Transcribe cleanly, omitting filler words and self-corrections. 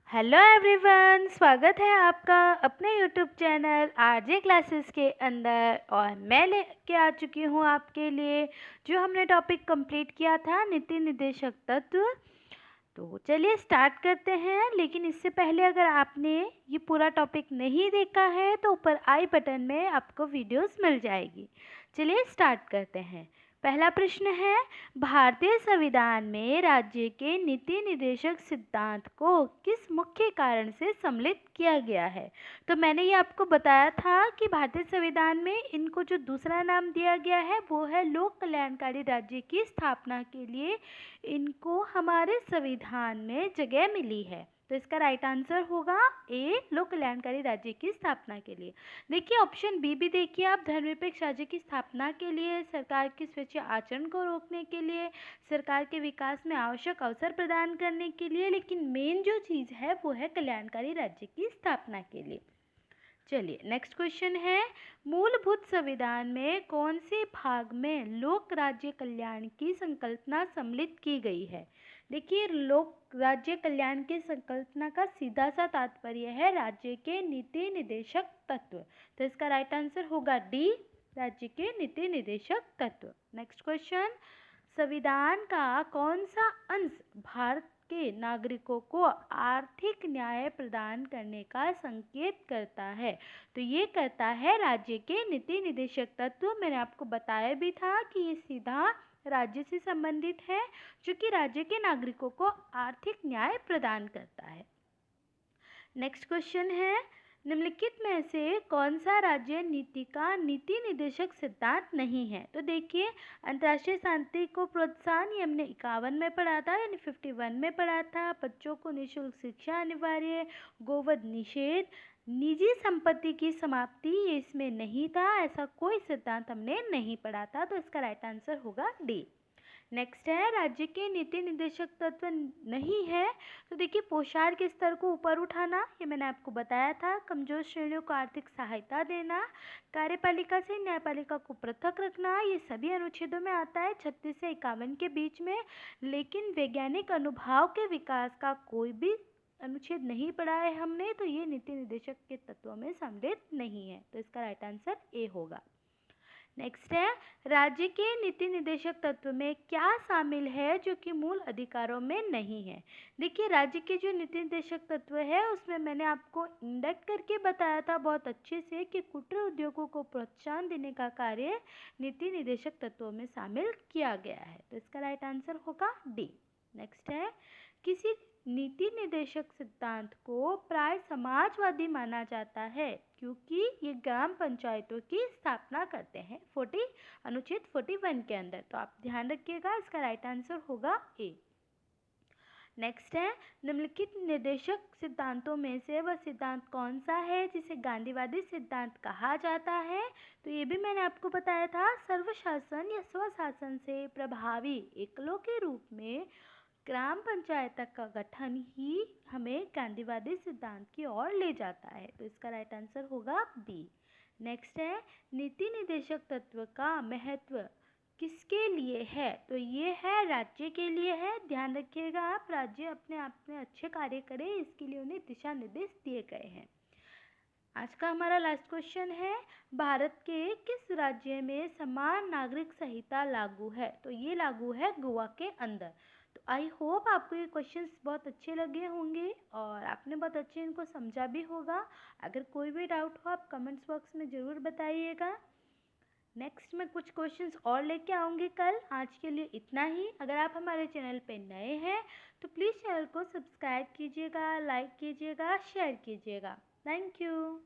Hello everyone, स्वागत है आपका अपने यूट्यूब चैनल आरजे क्लासेस के अंदर। और मैं लेके आ चुकी हूँ आपके लिए जो हमने टॉपिक कंप्लीट किया था, नीति निर्देशक तत्व। तो चलिए स्टार्ट करते हैं। लेकिन इससे पहले अगर आपने ये पूरा टॉपिक नहीं देखा है तो ऊपर आई बटन में आपको वीडियोस मिल जाएगी। चलिए स्टार्ट करते हैं। पहला प्रश्न है, भारतीय संविधान में राज्य के नीति निर्देशक सिद्धांत को किस मुख्य कारण से सम्मिलित किया गया है। तो मैंने ये आपको बताया था कि भारतीय संविधान में इनको जो दूसरा नाम दिया गया है वो है लोक कल्याणकारी राज्य की स्थापना के लिए इनको हमारे संविधान में जगह मिली है। तो इसका राइट आंसर होगा ए, लोक कल्याणकारी राज्य की स्थापना के लिए। देखिए ऑप्शन बी भी देखिए आप, धर्मनिरपेक्ष राज्य की स्थापना के लिए, सरकार के स्वेच्छा आचरण को रोकने के लिए, सरकार के विकास में आवश्यक अवसर प्रदान करने के लिए, लेकिन मेन जो चीज़ है वो है कल्याणकारी राज्य की स्थापना के लिए। चलिए नेक्स्ट क्वेश्चन है, मूलभूत संविधान में कौन से भाग में लोक राज्य कल्याण की संकल्पना सम्मिलित की गई है। देखिए लोक राज्य कल्याण की संकल्पना का सीधा सा तात्पर्य है राज्य के नीति निर्देशक तत्व। तो इसका राइट आंसर होगा डी, राज्य के नीति निर्देशक तत्व। नेक्स्ट क्वेश्चन, संविधान का कौन सा अंश भारत के नागरिकों को आर्थिक न्याय प्रदान करने का संकेत करता है। तो ये करता है राज्य के नीति निर्देशक तत्व। मैंने आपको बताया भी था कि ये सीधा राज्य से संबंधित है जो कि राज्य के नागरिकों को आर्थिक न्याय प्रदान करता है। नेक्स्ट क्वेश्चन है, निम्नलिखित में से कौन सा राज्य नीति का नीति निर्देशक सिद्धांत नहीं है। तो देखिए अंतर्राष्ट्रीय शांति को प्रोत्साहन, ये हमने 51 में पढ़ा था, यानी 51 में पढ़ा था। बच्चों को निःशुल्क शिक्षा अनिवार्य, गोवध निषेध, निजी संपत्ति की समाप्ति, ये इसमें नहीं था। ऐसा कोई सिद्धांत हमने नहीं पढ़ा था। तो इसका राइट आंसर होगा डी। नेक्स्ट है, राज्य के नीति निर्देशक तत्व नहीं है। तो देखिए पोषाहार के स्तर को ऊपर उठाना, ये मैंने आपको बताया था। कमजोर श्रेणियों को आर्थिक सहायता देना, कार्यपालिका से न्यायपालिका को पृथक रखना, ये सभी अनुच्छेदों में आता है 36 से 51 के बीच में। लेकिन वैज्ञानिक अनुभाव के विकास का कोई भी अनुच्छेद नहीं पढ़ा है हमने, तो ये नीति निर्देशक के तत्वों में सम्मिलित नहीं है। तो इसका राइट आंसर ए होगा। नेक्स्ट है, राज्य के नीति निर्देशक तत्व में क्या शामिल है जो कि मूल अधिकारों में नहीं है। देखिए राज्य के जो नीति निर्देशक तत्व है उसमें मैंने आपको इंडेक्ट करके बताया था बहुत अच्छे से कि कुटीर उद्योगों को प्रोत्साहन देने का कार्य नीति निर्देशक तत्वों में शामिल किया गया है। तो इसका राइट आंसर होगा डी। नेक्स्ट है, किसी नीति निर्देशक सिद्धांत को प्राय समाजवादी माना जाता है क्योंकि ये ग्राम पंचायतों की स्थापना करते हैं अनुच्छेद 41 के अंदर। तो आप ध्यान रखिएगा, इसका राइट आंसर होगा ए। नेक्स्ट है, निम्नलिखित निर्देशक सिद्धांतों में से वह सिद्धांत कौन सा है जिसे गांधीवादी सिद्धांत कहा जाता है। तो ये भी मैंने आपको बताया था, सर्वशासन या स्वशासन से प्रभावी एकलों के रूप में ग्राम पंचायत का गठन ही हमें गांधीवादी सिद्धांत की ओर ले जाता है। तो इसका राइट आंसर होगा बी। नेक्स्ट है, नीति निर्देशक तत्व का महत्व किसके लिए है। तो ये है राज्य के लिए है। ध्यान रखिएगा आप, राज्य अपने आप में अच्छे कार्य करे इसके लिए उन्हें दिशा निर्देश दिए गए हैं। आज का हमारा लास्ट क्वेश्चन है, भारत के किस राज्य में समान नागरिक संहिता लागू है। तो ये लागू है गोवा के अंदर। तो आई होप आपको ये क्वेश्चंस बहुत अच्छे लगे होंगे और आपने बहुत अच्छे इनको समझा भी होगा। अगर कोई भी डाउट हो आप कमेंट्स बॉक्स में ज़रूर बताइएगा। नेक्स्ट मैं कुछ क्वेश्चंस और लेके आऊँगी कल। आज के लिए इतना ही। अगर आप हमारे चैनल पे नए हैं तो प्लीज़ चैनल को सब्सक्राइब कीजिएगा, लाइक कीजिएगा, शेयर कीजिएगा। Thank you.